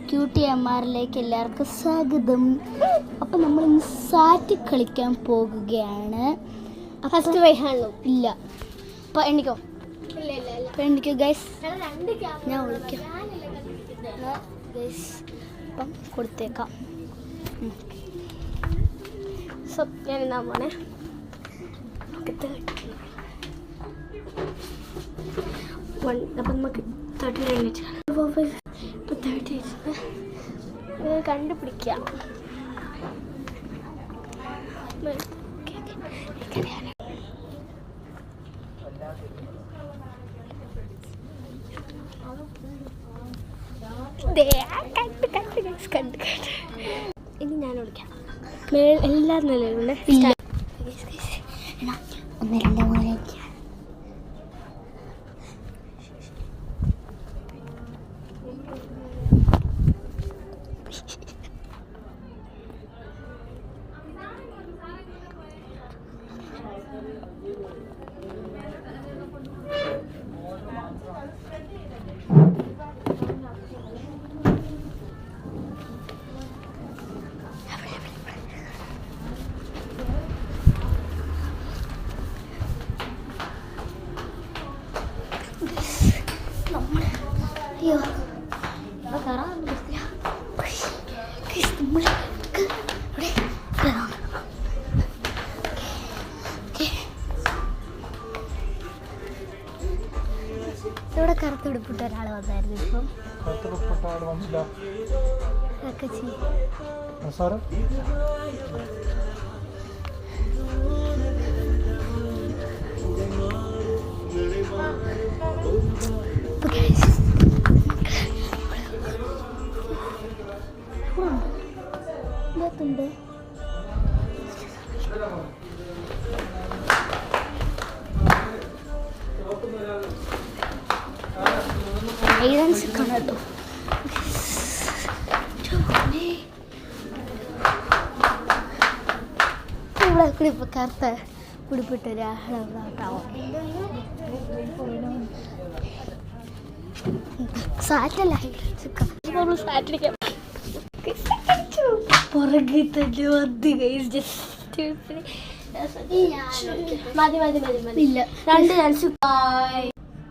QTMRലേക്ക് എല്ലാവർക്കും സ്വാഗതം. അപ്പം നമ്മൾ ഇന്ന് സാറ്റ് കളിക്കാൻ പോകുകയാണ്. ഫസ്റ്റ് വൈഹാണോ? ഇല്ല, അപ്പോൾ എണ്ണിക്കോ. എണ്ണിക്കോ ഗൈസ്, ഞാൻ വിളിക്കാം ഗൈസ്. അപ്പം കൊടുത്തേക്കാം. സോ ഞാൻ എന്നാ പോണേ. അപ്പം നമുക്ക് 39 വെച്ചാണ്. ഇപ്പം 38 കണ്ടുപിടിക്കാം. ഇനി ഞാൻ വിളിക്കാം. എല്ലാ നിലയിലുണ്ട്. ഇല്ല, 1 2 3 അയ്യോ, ഇവിടെ കറുത്തുടുപ്പിട്ട ഒരാൾ വന്നായിരുന്നു. ഇപ്പം ണ്ട് ഐഡൻസ് കാണാട്ടോ. ഇവിടെ കൂടി ഇപ്പൊ കറുത്ത ഉടുപ്പിട്ട ഒരാളാവും. സാറ്റല്ല, സാറ്റടിക്കാം. പുറകെ തന്നെ വന്ന് മതി. ഇല്ല, 2 ചാൻസ്.